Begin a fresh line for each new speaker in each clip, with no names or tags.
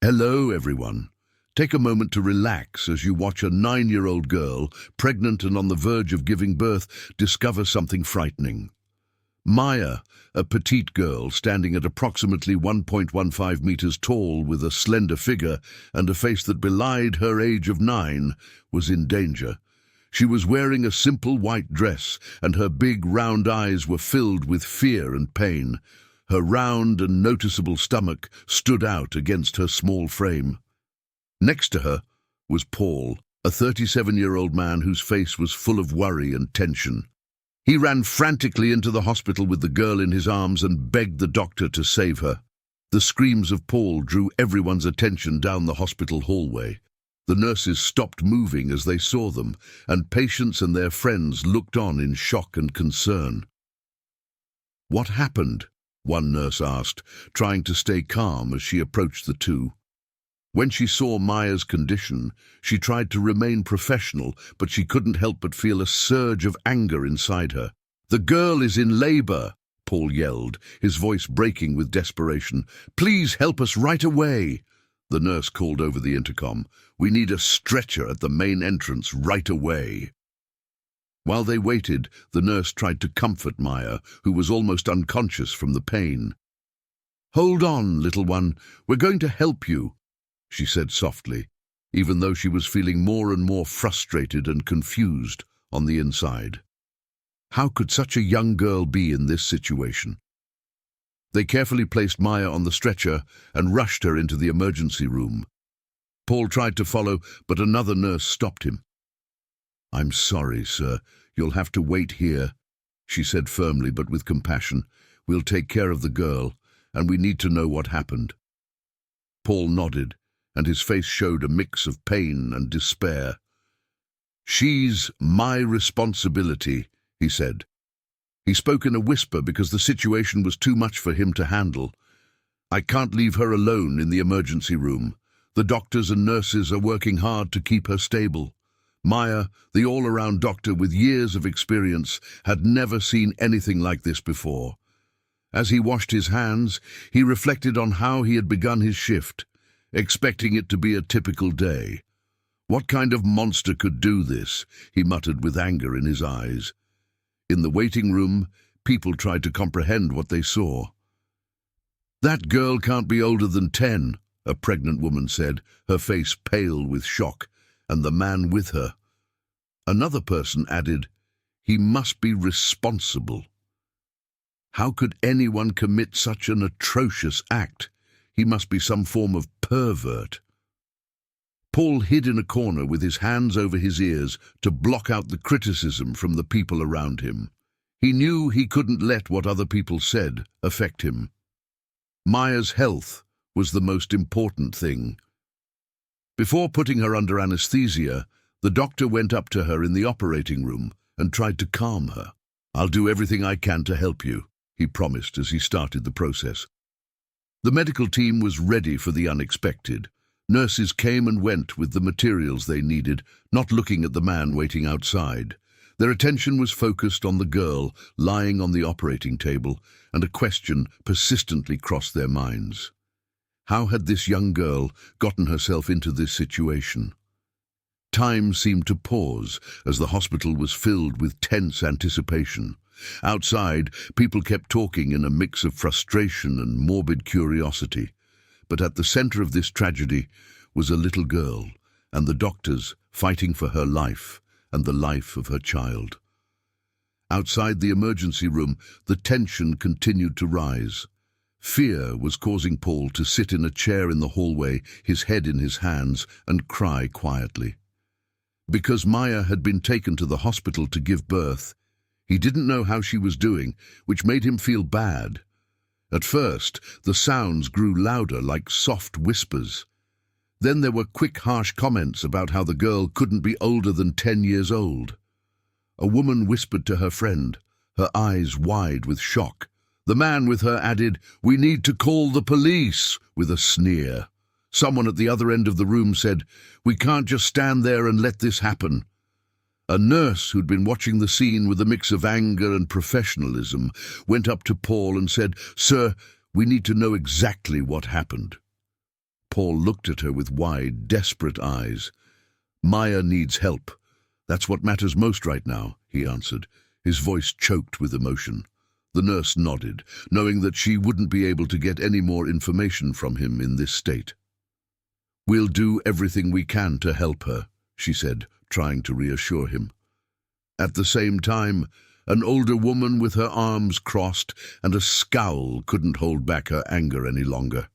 Hello, everyone. Take a moment to relax as you watch a 9-year-old girl, pregnant and on the verge of giving birth, discover something frightening. Maya, a petite girl standing at approximately 1.15 meters tall with a slender figure and a face that belied her age of 9, was in danger. She was wearing a simple white dress, and her big, round eyes were filled with fear and pain. Her round and noticeable stomach stood out against her small frame. Next to her was Paul, a 37-year-old man whose face was full of worry and tension. He ran frantically into the hospital with the girl in his arms and begged the doctor to save her. The screams of Paul drew everyone's attention down the hospital hallway. The nurses stopped moving as they saw them, and patients and their friends looked on in shock and concern. "What happened?" one nurse asked, trying to stay calm as she approached the two. When she saw Maya's condition, she tried to remain professional, but she couldn't help but feel a surge of anger inside her. "The girl is in labor," Paul yelled, his voice breaking with desperation. "Please help us right away." The nurse called over the intercom. "We need a stretcher at the main entrance right away." While they waited, the nurse tried to comfort Maya, who was almost unconscious from the pain. "Hold on, little one. We're going to help you," she said softly, even though she was feeling more and more frustrated and confused on the inside. How could such a young girl be in this situation? They carefully placed Maya on the stretcher and rushed her into the emergency room. Paul tried to follow, but another nurse stopped him. "I'm sorry, sir. You'll have to wait here," she said firmly but with compassion. "We'll take care of the girl, and we need to know what happened." Paul nodded, and his face showed a mix of pain and despair. "She's my responsibility," he said. He spoke in a whisper because the situation was too much for him to handle. "I can't leave her alone in the emergency room. The doctors and nurses are working hard to keep her stable." Maya, the all-around doctor with years of experience, had never seen anything like this before. As he washed his hands, he reflected on how he had begun his shift, expecting it to be a typical day. What kind of monster could do this? He muttered with anger in his eyes. In the waiting room, people tried to comprehend what they saw. "That girl can't be older than 10, a pregnant woman said, her face pale with shock, and the man with her. Another person added, "He must be responsible. How could anyone commit such an atrocious act? He must be some form of pervert." Paul hid in a corner with his hands over his ears to block out the criticism from the people around him. He knew he couldn't let what other people said affect him. Maya's health was the most important thing. Before putting her under anesthesia, the doctor went up to her in the operating room and tried to calm her. "I'll do everything I can to help you," he promised as he started the process. The medical team was ready for the unexpected. Nurses came and went with the materials they needed, not looking at the man waiting outside. Their attention was focused on the girl lying on the operating table, and a question persistently crossed their minds. How had this young girl gotten herself into this situation? Time seemed to pause as the hospital was filled with tense anticipation. Outside, people kept talking in a mix of frustration and morbid curiosity. But at the center of this tragedy was a little girl, and the doctors fighting for her life and the life of her child. Outside the emergency room, the tension continued to rise. Fear was causing Paul to sit in a chair in the hallway, his head in his hands, and cry quietly. Because Maya had been taken to the hospital to give birth, he didn't know how she was doing, which made him feel bad. At first, the sounds grew louder, like soft whispers. Then there were quick, harsh comments about how the girl couldn't be older than 10 years old. A woman whispered to her friend, her eyes wide with shock. The man with her added, "We need to call the police," with a sneer. Someone at the other end of the room said, "We can't just stand there and let this happen." A nurse who'd been watching the scene with a mix of anger and professionalism went up to Paul and said, "Sir, we need to know exactly what happened." Paul looked at her with wide, desperate eyes. "Maya needs help. That's what matters most right now," he answered, his voice choked with emotion. The nurse nodded, knowing that she wouldn't be able to get any more information from him in this state. "We'll do everything we can to help her," she said, trying to reassure him. At the same time, an older woman with her arms crossed and a scowl couldn't hold back her anger any longer.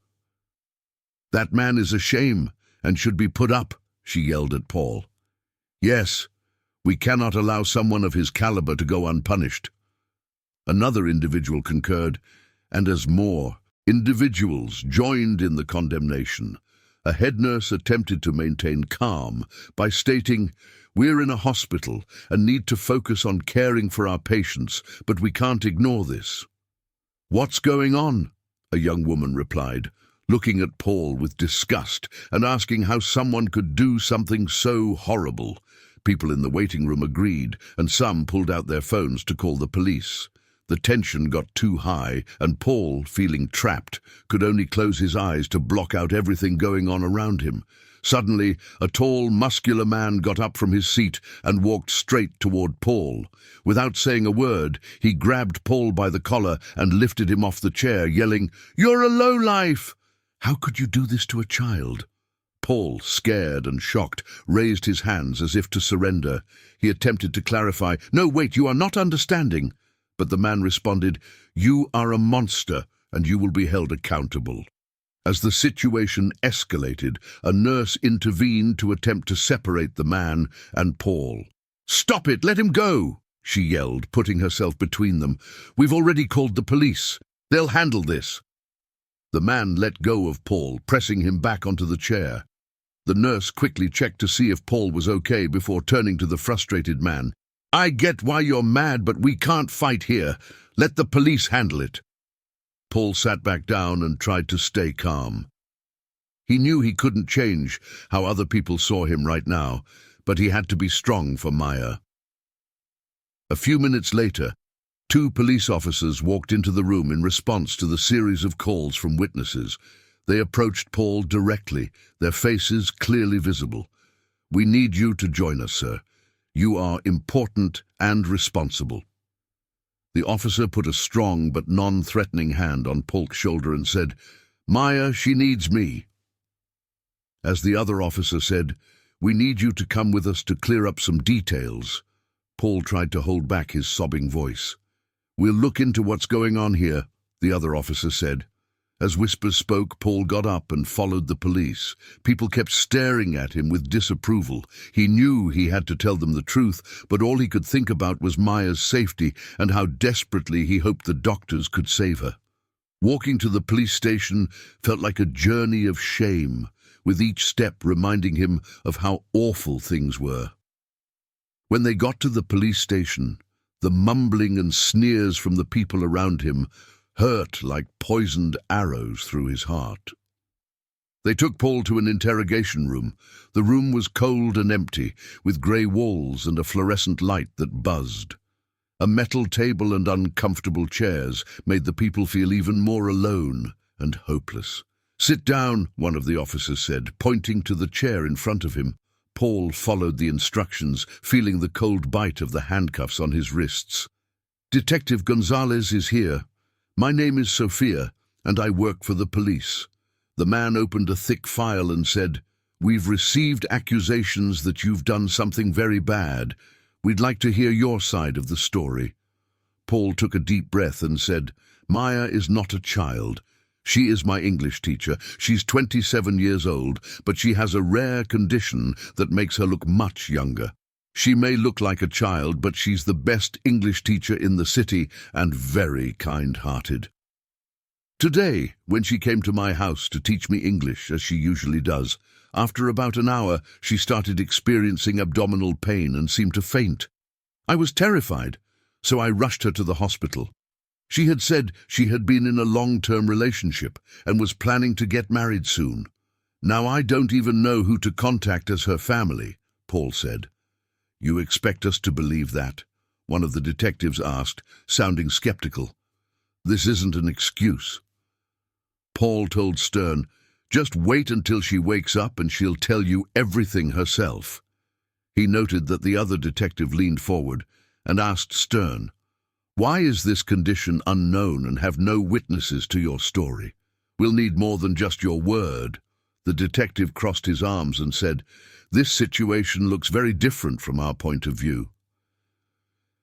"That man is a shame and should be put up," she yelled at Paul. "Yes, we cannot allow someone of his caliber to go unpunished." Another individual concurred, and as more individuals joined in the condemnation, a head nurse attempted to maintain calm by stating, "We're in a hospital and need to focus on caring for our patients, but we can't ignore this." "What's going on?" a young woman replied, looking at Paul with disgust and asking how someone could do something so horrible. People in the waiting room agreed, and some pulled out their phones to call the police. The tension got too high, and Paul, feeling trapped, could only close his eyes to block out everything going on around him. Suddenly, a tall, muscular man got up from his seat and walked straight toward Paul. Without saying a word, he grabbed Paul by the collar and lifted him off the chair, yelling, "You're a lowlife!" "How could you do this to a child?" Paul, scared and shocked, raised his hands as if to surrender. He attempted to clarify, "No, wait, you are not understanding." But the man responded, "You are a monster, and you will be held accountable." As the situation escalated, a nurse intervened to attempt to separate the man and Paul. "Stop it! Let him go!" she yelled, putting herself between them. "We've already called the police. They'll handle this." The man let go of Paul, pressing him back onto the chair. The nurse quickly checked to see if Paul was okay before turning to the frustrated man. "I get why you're mad, but we can't fight here. Let the police handle it." Paul sat back down and tried to stay calm. He knew he couldn't change how other people saw him right now, but he had to be strong for Maya. A few minutes later, 2 police officers walked into the room in response to the series of calls from witnesses. They approached Paul directly, their faces clearly visible. "We need you to join us, sir. You are important and responsible." The officer put a strong but non-threatening hand on Paul's shoulder and said, "Maya, she needs me." As the other officer said, "We need you to come with us to clear up some details," Paul tried to hold back his sobbing voice. "We'll look into what's going on here," the other officer said. As whispers spoke, Paul got up and followed the police. People kept staring at him with disapproval. He knew he had to tell them the truth, but all he could think about was Maya's safety and how desperately he hoped the doctors could save her. Walking to the police station felt like a journey of shame, with each step reminding him of how awful things were. When they got to the police station, the mumbling and sneers from the people around him hurt like poisoned arrows through his heart. They took Paul to an interrogation room. The room was cold and empty, with grey walls and a fluorescent light that buzzed. A metal table and uncomfortable chairs made the people feel even more alone and hopeless. "Sit down," one of the officers said, pointing to the chair in front of him. Paul followed the instructions, feeling the cold bite of the handcuffs on his wrists. "Detective Gonzalez is here. My name is Sophia, and I work for the police." The man opened a thick file and said, "We've received accusations that you've done something very bad. We'd like to hear your side of the story." Paul took a deep breath and said, "Maya is not a child. She is my English teacher. She's 27 years old, but she has a rare condition that makes her look much younger. She may look like a child, but she's the best English teacher in the city and very kind-hearted. Today, when she came to my house to teach me English, as she usually does, after about an hour, she started experiencing abdominal pain and seemed to faint. I was terrified, so I rushed her to the hospital. She had said she had been in a long-term relationship and was planning to get married soon. Now I don't even know who to contact as her family," Paul said. "You expect us to believe that?" one of the detectives asked, sounding skeptical. "This isn't an excuse." Paul told Stern, Just wait until she wakes up and she'll tell you everything herself. He noted that the other detective leaned forward and asked Stern, "Why is this condition unknown and have no witnesses to your story? We'll need more than just your word." The detective crossed his arms and said, "This situation looks very different from our point of view."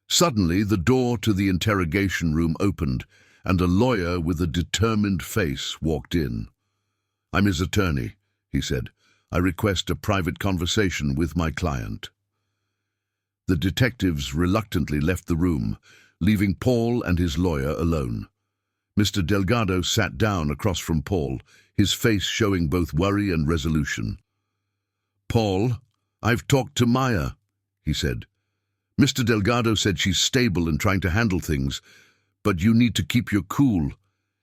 Suddenly, the door to the interrogation room opened, and a lawyer with a determined face walked in. "I'm his attorney," he said. "I request a private conversation with my client." The detectives reluctantly left the room, leaving Paul and his lawyer alone. Mr. Delgado sat down across from Paul, his face showing both worry and resolution. "Paul, I've talked to Maya," he said. "Mr. Delgado said she's stable and trying to handle things, but you need to keep your cool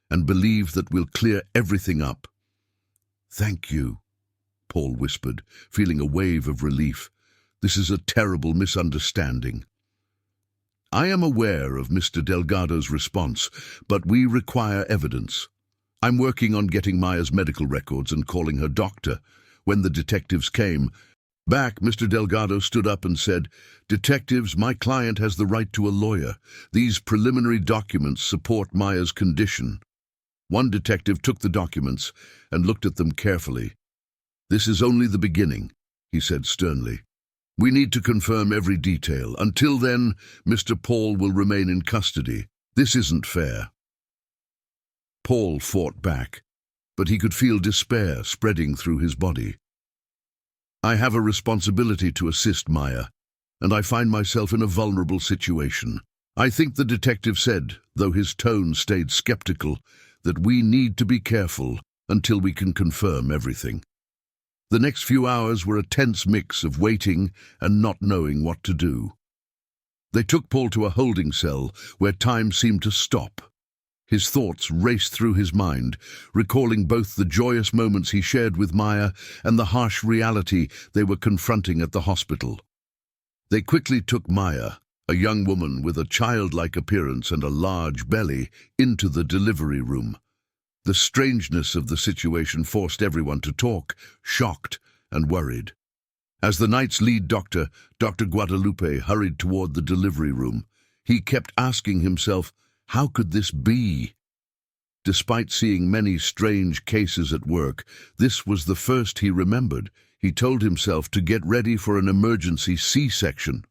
and believe that we'll clear everything up." "Thank you," Paul whispered, feeling a wave of relief. "This is a terrible misunderstanding." "I am aware of Mr. Delgado's response, but we require evidence. I'm working on getting Maya's medical records and calling her doctor." When the detectives came back, Mr. Delgado stood up and said, "Detectives, my client has the right to a lawyer. These preliminary documents support Maya's condition." One detective took the documents and looked at them carefully. "This is only the beginning," he said sternly. "We need to confirm every detail. Until then, Mr. Paul will remain in custody. This isn't fair." Paul fought back, but he could feel despair spreading through his body. "I have a responsibility to assist Maya, and I find myself in a vulnerable situation. I think," the detective said, though his tone stayed skeptical, "that we need to be careful until we can confirm everything." The next few hours were a tense mix of waiting and not knowing what to do. They took Paul to a holding cell where time seemed to stop. His thoughts raced through his mind, recalling both the joyous moments he shared with Maya and the harsh reality they were confronting at the hospital. They quickly took Maya, a young woman with a childlike appearance and a large belly, into the delivery room. The strangeness of the situation forced everyone to talk, shocked and worried. As the night's lead doctor, Dr. Guadalupe, hurried toward the delivery room, he kept asking himself, how could this be? Despite seeing many strange cases at work, this was the first he remembered. He told himself to get ready for an emergency C-section.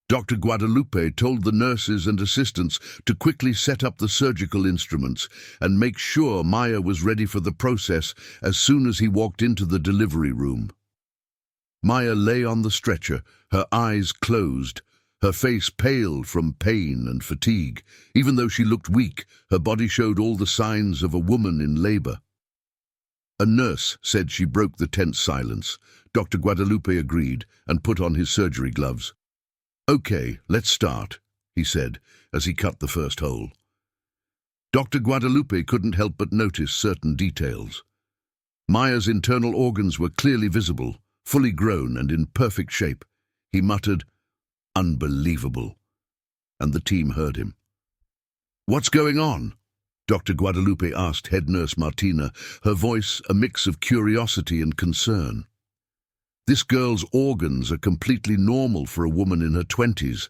Dr. Guadalupe told the nurses and assistants to quickly set up the surgical instruments and make sure Maya was ready for the process as soon as he walked into the delivery room. Maya lay on the stretcher, her eyes closed, her face pale from pain and fatigue. Even though she looked weak, her body showed all the signs of a woman in labor. A nurse said she broke the tense silence. Dr. Guadalupe agreed and put on his surgery gloves. "Okay, let's start," he said as he cut the first hole. Dr. Guadalupe couldn't help but notice certain details. Maya's internal organs were clearly visible, fully grown and in perfect shape. He muttered, "Unbelievable," and the team heard him. "What's going on?" Dr. Guadalupe asked head nurse Martina, her voice a mix of curiosity and concern. "This girl's organs are completely normal for a woman in her 20s.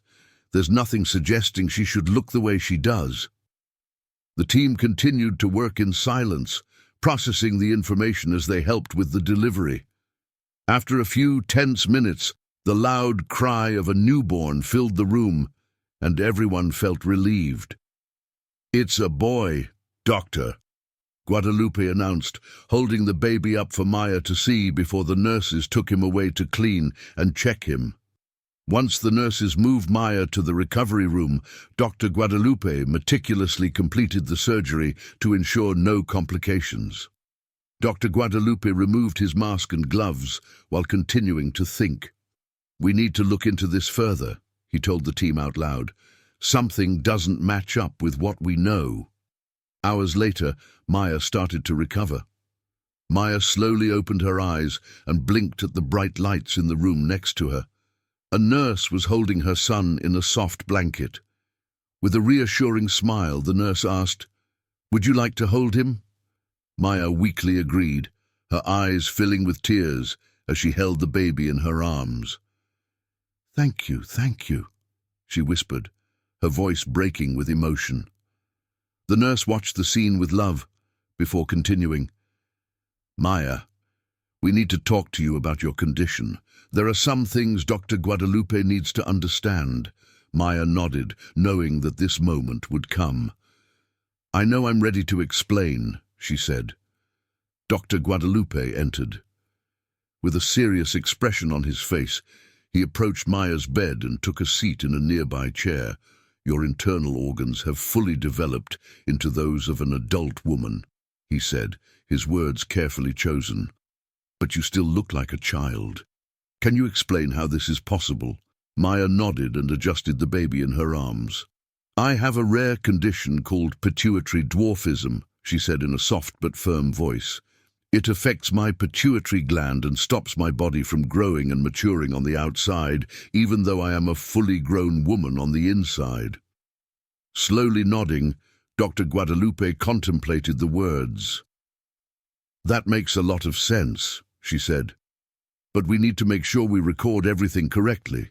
There's nothing suggesting she should look the way she does." The team continued to work in silence, processing the information as they helped with the delivery. After a few tense minutes, the loud cry of a newborn filled the room, and everyone felt relieved. "It's a boy, doctor," Guadalupe announced, holding the baby up for Maya to see before the nurses took him away to clean and check him. Once the nurses moved Maya to the recovery room, Dr. Guadalupe meticulously completed the surgery to ensure no complications. Dr. Guadalupe removed his mask and gloves while continuing to think. "We need to look into this further," he told the team out loud. "Something doesn't match up with what we know." Hours later, Maya started to recover. Maya slowly opened her eyes and blinked at the bright lights in the room next to her. A nurse was holding her son in a soft blanket. With a reassuring smile, the nurse asked, "Would you like to hold him?" Maya weakly agreed, her eyes filling with tears as she held the baby in her arms. "Thank you," she whispered, her voice breaking with emotion. The nurse watched the scene with love before continuing. "Maya, we need to talk to you about your condition. There are some things Dr. Guadalupe needs to understand." Maya nodded, knowing that this moment would come. "I know I'm ready to explain," she said. Dr. Guadalupe entered. With a serious expression on his face, he approached Maya's bed and took a seat in a nearby chair. "Your internal organs have fully developed into those of an adult woman," he said, his words carefully chosen. "But you still look like a child. Can you explain how this is possible?" Maya nodded and adjusted the baby in her arms. "I have a rare condition called pituitary dwarfism," she said in a soft but firm voice. "It affects my pituitary gland and stops my body from growing and maturing on the outside, even though I am a fully grown woman on the inside." Slowly nodding, Dr. Guadalupe contemplated the words. "That makes a lot of sense," she said. "But we need to make sure we record everything correctly.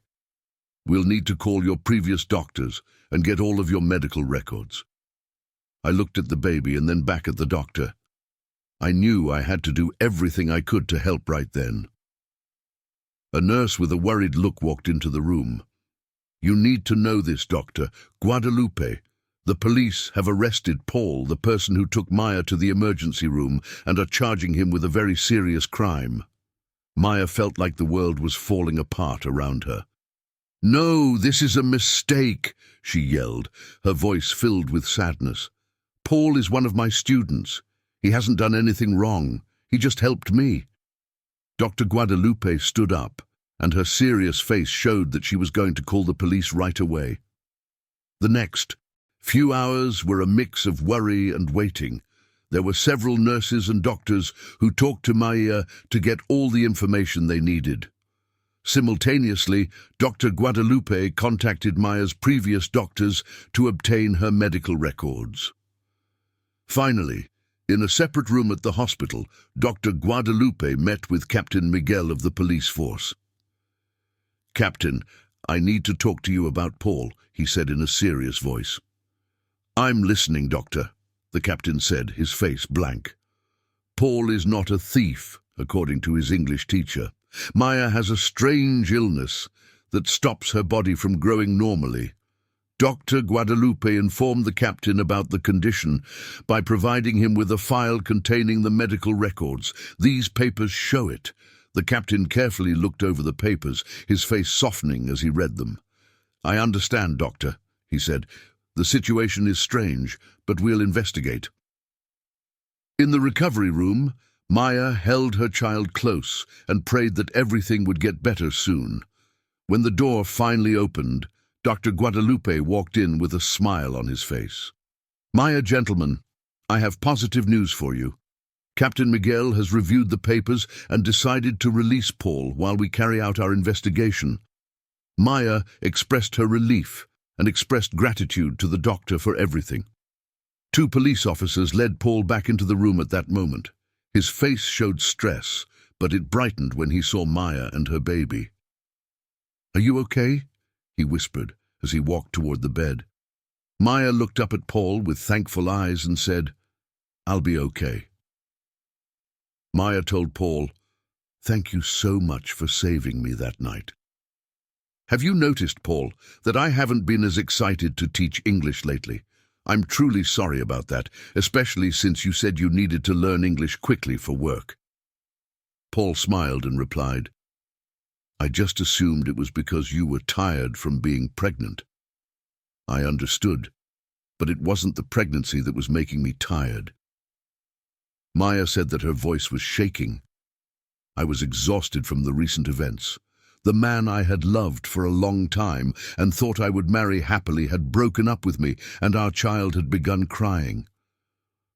We'll need to call your previous doctors and get all of your medical records." I looked at the baby and then back at the doctor. I knew I had to do everything I could to help right then. A nurse with a worried look walked into the room. "You need to know this, Doctor. Guadalupe. The police have arrested Paul, the person who took Maya to the emergency room, and are charging him with a very serious crime." Maya felt like the world was falling apart around her. "No, this is a mistake," she yelled, her voice filled with sadness. "Paul is one of my students. He hasn't done anything wrong. He just helped me." Dr. Guadalupe stood up, and her serious face showed that she was going to call the police right away. The next few hours were a mix of worry and waiting. There were several nurses and doctors who talked to Maya to get all the information they needed. Simultaneously, Dr. Guadalupe contacted Maya's previous doctors to obtain her medical records. Finally, in a separate room at the hospital, Dr. Guadalupe met with Captain Miguel of the police force. "Captain, I need to talk to you about Paul," he said in a serious voice. "I'm listening, Doctor," the captain said, his face blank. "Paul is not a thief, according to his English teacher. Maya has a strange illness that stops her body from growing normally. Dr. Guadalupe informed the captain about the condition by providing him with a file containing the medical records. These papers show it." The captain carefully looked over the papers, his face softening as he read them. "I understand, Doctor," he said. "The situation is strange, but we'll investigate." In the recovery room, Maya held her child close and prayed that everything would get better soon. When the door finally opened, Dr. Guadalupe walked in with a smile on his face. "Maya, gentlemen, I have positive news for you. Captain Miguel has reviewed the papers and decided to release Paul while we carry out our investigation." Maya expressed her relief and expressed gratitude to the doctor for everything. Two police officers led Paul back into the room at that moment. His face showed stress, but it brightened when he saw Maya and her baby. "Are you okay?" he whispered as he walked toward the bed. Maya looked up at Paul with thankful eyes and said, "I'll be okay." Maya told Paul, "Thank you so much for saving me that night." "Have you noticed, Paul, that I haven't been as excited to teach English lately? I'm truly sorry about that, especially since you said you needed to learn English quickly for work." Paul smiled and replied, "I just assumed it was because you were tired from being pregnant." I understood, but it wasn't the pregnancy that was making me tired. Maya said that her voice was shaking. I was exhausted from the recent events. The man I had loved for a long time and thought I would marry happily had broken up with me, and our child had begun crying.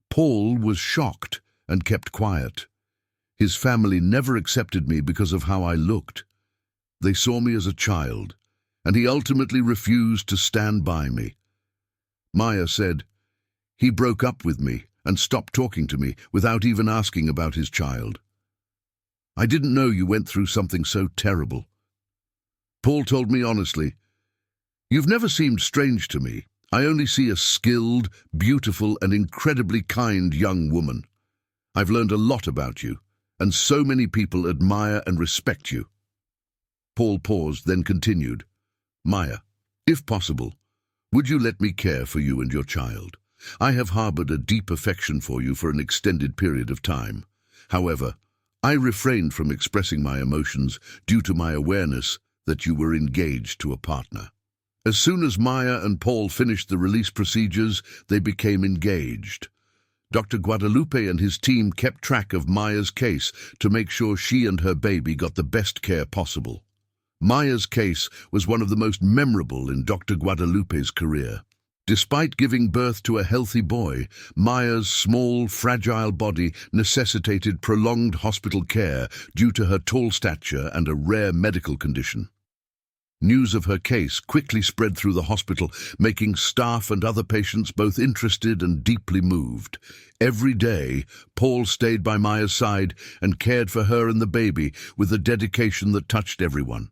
Paul was shocked and kept quiet. His family never accepted me because of how I looked. They saw me as a child, and he ultimately refused to stand by me. Maya said, "He broke up with me and stopped talking to me without even asking about his child. I didn't know you went through something so terrible. Paul told me honestly, "You've never seemed strange to me. I only see a skilled, beautiful, and incredibly kind young woman. I've learned a lot about you, and so many people admire and respect you." Paul paused, then continued, "Maya, if possible, would you let me care for you and your child? I have harbored a deep affection for you for an extended period of time. However, I refrained from expressing my emotions due to my awareness that you were engaged to a partner." As soon as Maya and Paul finished the release procedures, they became engaged. Dr. Guadalupe and his team kept track of Maya's case to make sure she and her baby got the best care possible. Maya's case was one of the most memorable in Dr. Guadalupe's career. Despite giving birth to a healthy boy, Maya's small, fragile body necessitated prolonged hospital care due to her tall stature and a rare medical condition. News of her case quickly spread through the hospital, making staff and other patients both interested and deeply moved. Every day, Paul stayed by Maya's side and cared for her and the baby with a dedication that touched everyone.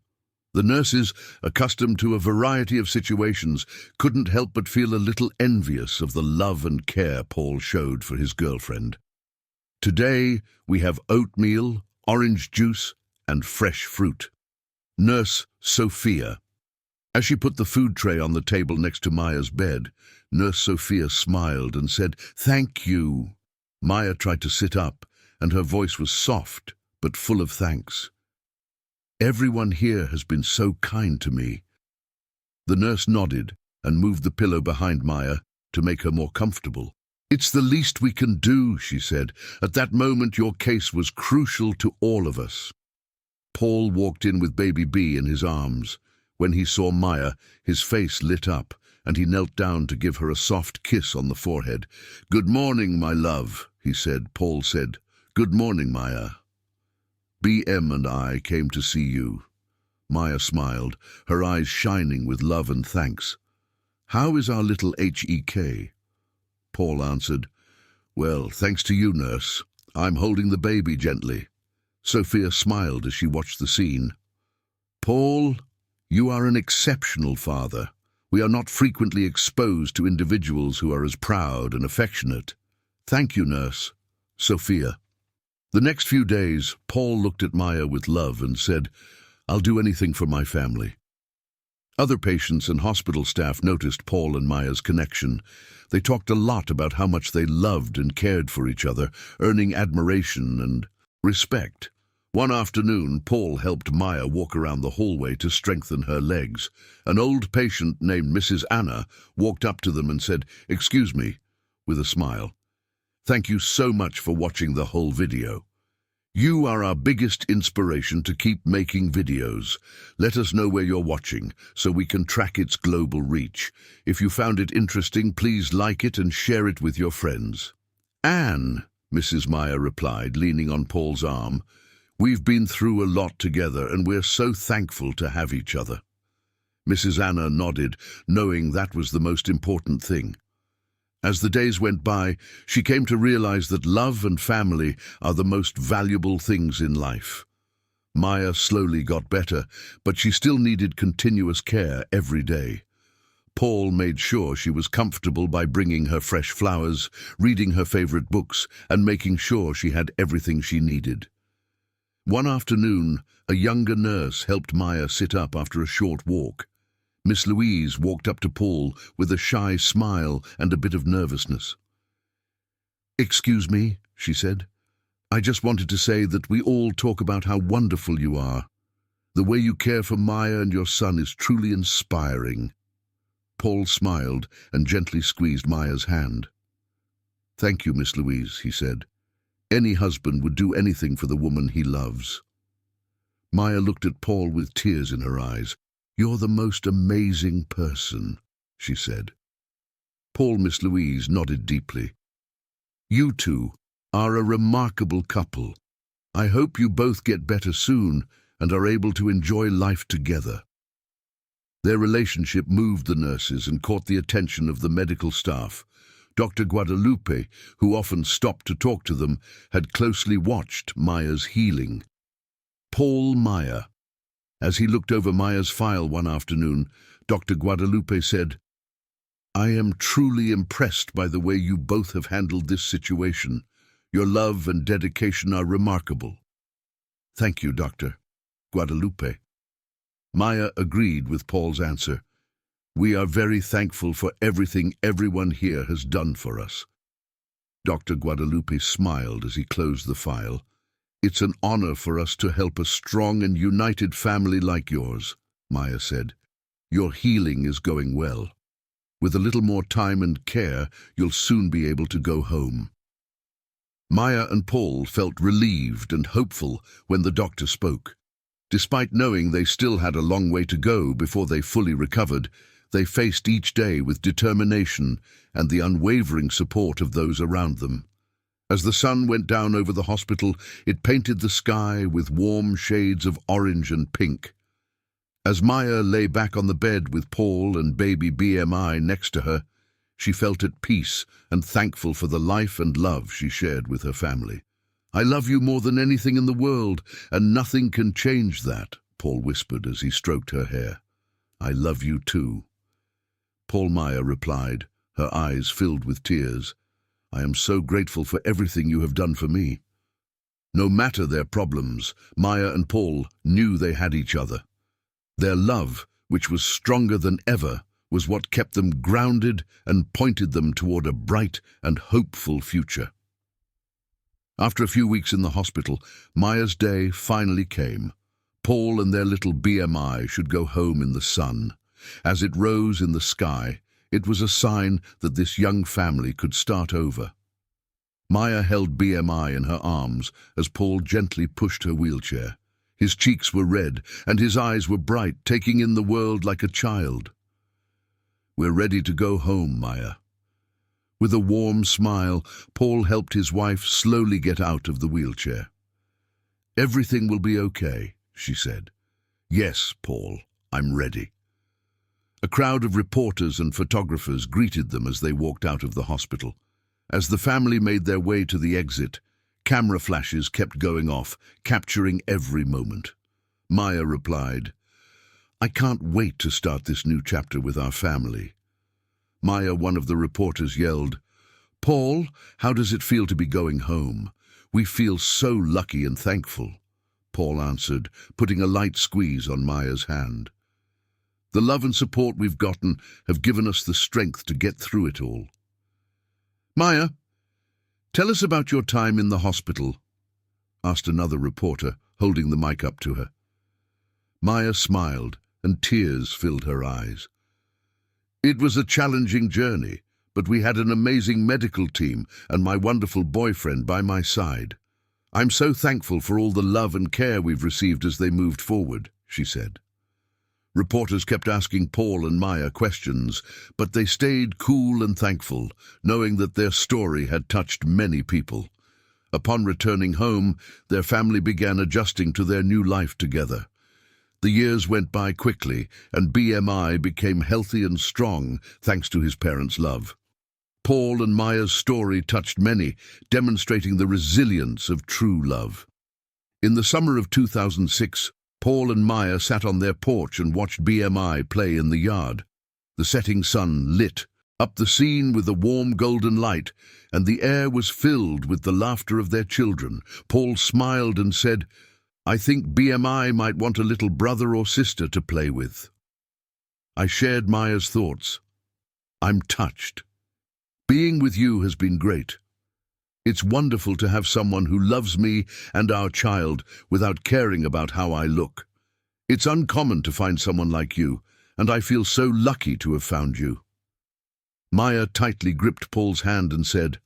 The nurses, accustomed to a variety of situations, couldn't help but feel a little envious of the love and care Paul showed for his girlfriend. Today, we have oatmeal, orange juice, and fresh fruit. Nurse Sophia. As she put the food tray on the table next to Maya's bed, Nurse Sophia smiled and said, "Thank you." Maya tried to sit up, and her voice was soft but full of thanks. "Everyone here has been so kind to me." The nurse nodded and moved the pillow behind Maya to make her more comfortable. "It's the least we can do," she said. "At that moment, your case was crucial to all of us." Paul walked in with baby B in his arms. When he saw Maya, his face lit up, and he knelt down to give her a soft kiss on the forehead. "Good morning, my love," he said. Paul said, "Good morning, Maya. BM and I came to see you." Maya smiled, her eyes shining with love and thanks. "How is our little HEK?" Paul answered, "Well, thanks to you, nurse. I'm holding the baby gently." Sophia smiled as she watched the scene. "Paul, you are an exceptional father. We are not frequently exposed to individuals who are as proud and affectionate." "Thank you, nurse." Sophia. The next few days, Paul looked at Maya with love and said, "I'll do anything for my family." Other patients and hospital staff noticed Paul and Maya's connection. They talked a lot about how much they loved and cared for each other, earning admiration and respect. One afternoon, Paul helped Maya walk around the hallway to strengthen her legs. An old patient named Mrs. Anna walked up to them and said, "Excuse me," with a smile. "Thank you so much for watching the whole video. You are our biggest inspiration to keep making videos. Let us know where you're watching so we can track its global reach. If you found it interesting, please like it and share it with your friends." "Anne," Mrs. Maya replied, leaning on Paul's arm, "we've been through a lot together and we're so thankful to have each other." Mrs. Anna nodded, knowing that was the most important thing. As the days went by, she came to realize that love and family are the most valuable things in life. Maya slowly got better, but she still needed continuous care every day. Paul made sure she was comfortable by bringing her fresh flowers, reading her favorite books, and making sure she had everything she needed. One afternoon, a younger nurse helped Maya sit up after a short walk. Miss Louise walked up to Paul with a shy smile and a bit of nervousness. "Excuse me," she said. "I just wanted to say that we all talk about how wonderful you are. The way you care for Maya and your son is truly inspiring." Paul smiled and gently squeezed Maya's hand. "Thank you, Miss Louise," he said. "Any husband would do anything for the woman he loves." Maya looked at Paul with tears in her eyes. "You're the most amazing person," she said. Paul and Miss Louise nodded deeply. "You two are a remarkable couple. I hope you both get better soon and are able to enjoy life together." Their relationship moved the nurses and caught the attention of the medical staff. Dr. Guadalupe, who often stopped to talk to them, had closely watched Maya's healing. Paul Maya. As he looked over Maya's file one afternoon, Dr. Guadalupe said, "I am truly impressed by the way you both have handled this situation. Your love and dedication are remarkable." "Thank you, Dr. Guadalupe." Maya agreed with Paul's answer. "We are very thankful for everything everyone here has done for us." Dr. Guadalupe smiled as he closed the file. "It's an honor for us to help a strong and united family like yours," Maya said. "Your healing is going well. With a little more time and care, you'll soon be able to go home." Maya and Paul felt relieved and hopeful when the doctor spoke. Despite knowing they still had a long way to go before they fully recovered, they faced each day with determination and the unwavering support of those around them. As the sun went down over the hospital, it painted the sky with warm shades of orange and pink. As Maya lay back on the bed with Paul and baby BMI next to her, she felt at peace and thankful for the life and love she shared with her family. "I love you more than anything in the world, and nothing can change that," Paul whispered as he stroked her hair. "I love you too." Paul Maya replied, her eyes filled with tears. "I am so grateful for everything you have done for me." No matter their problems, Maya and Paul knew they had each other. Their love, which was stronger than ever, was what kept them grounded and pointed them toward a bright and hopeful future. After a few weeks in the hospital, Maya's day finally came. Paul and their little BMI should go home in the sun. As it rose in the sky, it was a sign that this young family could start over. Maya held BMI in her arms as Paul gently pushed her wheelchair. His cheeks were red and his eyes were bright, taking in the world like a child. "We're ready to go home, Maya." With a warm smile, Paul helped his wife slowly get out of the wheelchair. "Everything will be okay," she said. "Yes, Paul, I'm ready." A crowd of reporters and photographers greeted them as they walked out of the hospital. As the family made their way to the exit, camera flashes kept going off, capturing every moment. Maya replied, "I can't wait to start this new chapter with our family." Maya, one of the reporters, yelled, "Paul, how does it feel to be going home? We feel so lucky and thankful." Paul answered, putting a light squeeze on Maya's hand. "The love and support we've gotten have given us the strength to get through it all." "Maya, tell us about your time in the hospital," asked another reporter, holding the mic up to her. Maya smiled, and tears filled her eyes. "It was a challenging journey, but we had an amazing medical team and my wonderful boyfriend by my side. I'm so thankful for all the love and care we've received as they moved forward," she said. Reporters kept asking Paul and Maya questions, but they stayed cool and thankful, knowing that their story had touched many people. Upon returning home, their family began adjusting to their new life together. The years went by quickly, and BMI became healthy and strong thanks to his parents' love. Paul and Maya's story touched many, demonstrating the resilience of true love. In the summer of 2006, Paul and Maya sat on their porch and watched BMI play in the yard. The setting sun lit up the scene with a warm golden light, and the air was filled with the laughter of their children. Paul smiled and said, "I think BMI might want a little brother or sister to play with." I shared Maya's thoughts. "I'm touched. Being with you has been great. It's wonderful to have someone who loves me and our child without caring about how I look. It's uncommon to find someone like you, and I feel so lucky to have found you." Maya tightly gripped Paul's hand and said,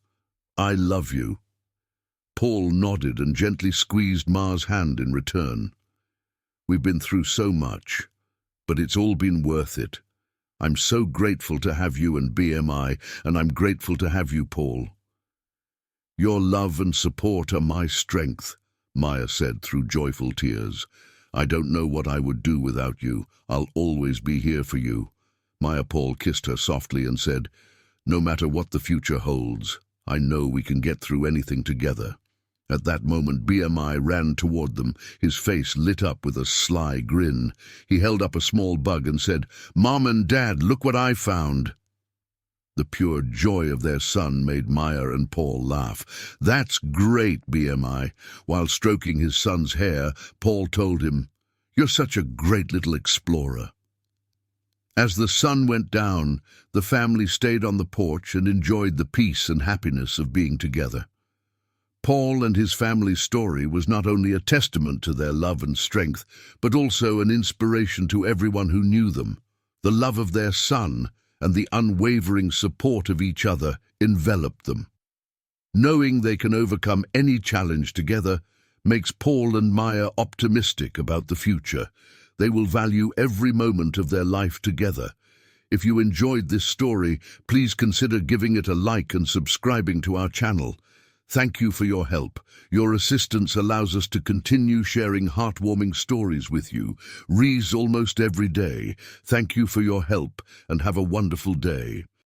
"I love you." Paul nodded and gently squeezed Ma's hand in return. "We've been through so much, but it's all been worth it. I'm so grateful to have you and BMI, and I'm grateful to have you, Paul." "Your love and support are my strength," Maya said through joyful tears. "I don't know what I would do without you. I'll always be here for you." Maya Paul kissed her softly and said, "No matter what the future holds, I know we can get through anything together." At that moment, BMI ran toward them, his face lit up with a sly grin. He held up a small bug and said, "Mom and Dad, look what I found." The pure joy of their son made Maya and Paul laugh. "That's great, BMI." While stroking his son's hair, Paul told him, "You're such a great little explorer." As the sun went down, the family stayed on the porch and enjoyed the peace and happiness of being together. Paul and his family's story was not only a testament to their love and strength, but also an inspiration to everyone who knew them. The love of their son and the unwavering support of each other enveloped them. Knowing they can overcome any challenge together makes Paul and Maya optimistic about the future. They will value every moment of their life together. If you enjoyed this story, please consider giving it a like and subscribing to our channel. Thank you for your help. Your assistance allows us to continue sharing heartwarming stories with you. Reads almost every day. Thank you for your help and have a wonderful day.